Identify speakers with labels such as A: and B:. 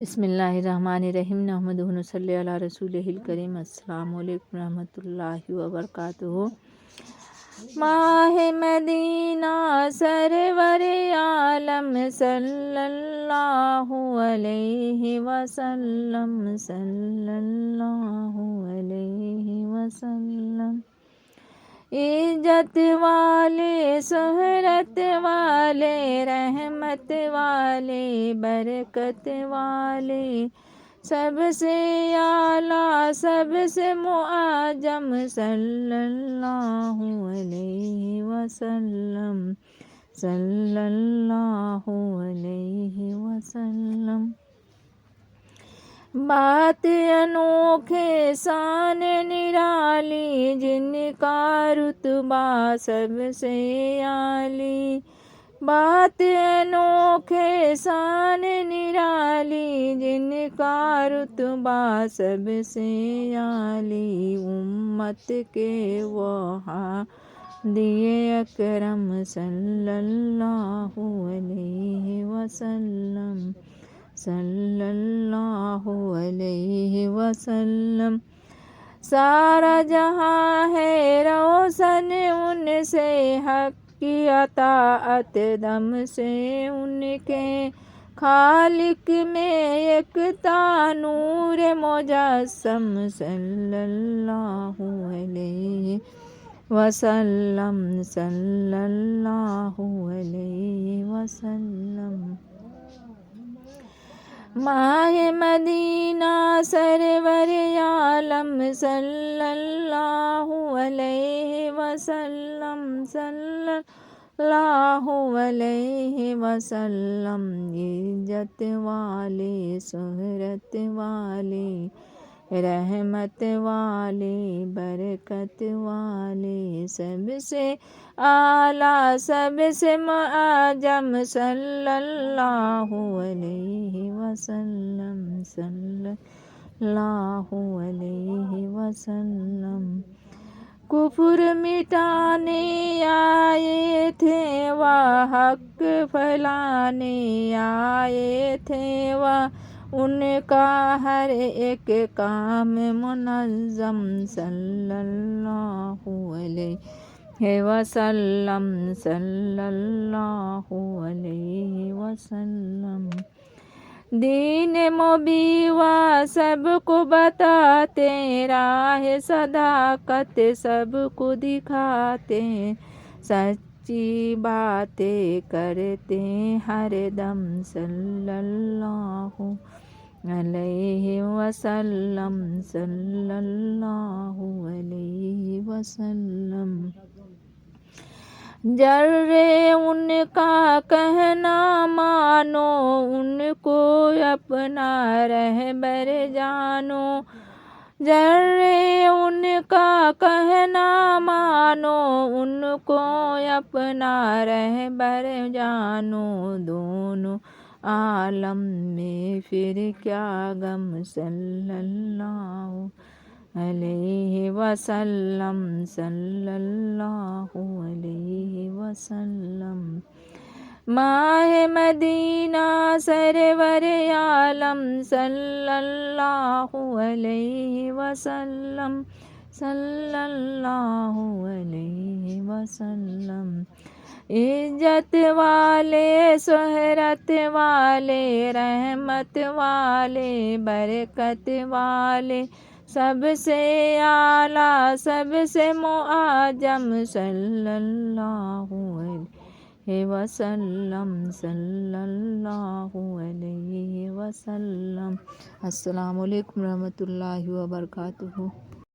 A: بسم اللہ الرحمن الرحیم نحمدہ و نصلی علی رسولہ الکریم۔ السلام علیکم ورحمۃ اللہ وبرکاتہ۔ ماہ مدینہ سرور عالم صلی اللہ علیہ وسلم صلی اللہ علیہ وسلم۔ عزت والے، شہرت والے، رحمت والے، برکت والے، سب سے اعلیٰ، سب سے معظم صلی اللہ علیہ وسلم صلی اللہ علیہ وسلم۔ بات انوکھے شان نرالی، جن کا رتبہ سب سے عالی۔ بات انوکھے شان نرالی، جن کا رتبہ سب سے عالی۔ امت کے وہ ہادی اکرم صلی اللہ علیہ وسلم صلی اللہ علیہ وسلم۔ سارا جہاں ہے روشن ان سے، حق کی اطاعت دم سے ان کے۔ خالق میں یکتا نور مجسم صلی اللہ علیہ وسلم صلی اللہ علیہ وسلم۔ ماہ مدینہ سرور عالم صلی اللہ علیہ وسلم صلی اللہ علیہ وسلم۔ عزت والے، شہرت والے، رحمت والے، برکت والے، سب سے اعلیٰ، سب سے معظم صلی اللہ علیہ وسلم صلی اللہ علیہ وسلم۔ کفر مٹانے آئے تھے وہ، حق پھیلانے آئے تھے وہ، ان کا ہر ایک کام منظم صلی اللہ علیہ وسلم صلی اللہ علیہ وسلم۔ دین مبین و سب کو بتاتے، راہ صداقت سب کو دکھاتے، سچی باتیں کرتے ہر دم صلی اللہ علیہ وسلم صلی اللہ علیہ وسلم۔ ذرے ان کا کہنا مانو، ان کو اپنا رہبر جانو۔ ذرے ان کا کہنا مانو، ان کو اپنا رہبر جانو۔ دونوں عالم میں پھر کیا غم صلی اللہ علیہ وسلم صلی اللہ علیہ وسلم۔ ماہ مدینہ سرور عالم صلی اللہ علیہ وسلم صلی اللہ علیہ وسلم۔ عزت والے، شہرت والے، رحمت والے، برکت والے، سب سے اعلیٰ، سب سے معظم صلی اللہ علیہ وسلم صلی اللہ علیہ وسلم۔ السلام علیکم ورحمۃ اللہ وبرکاتہ۔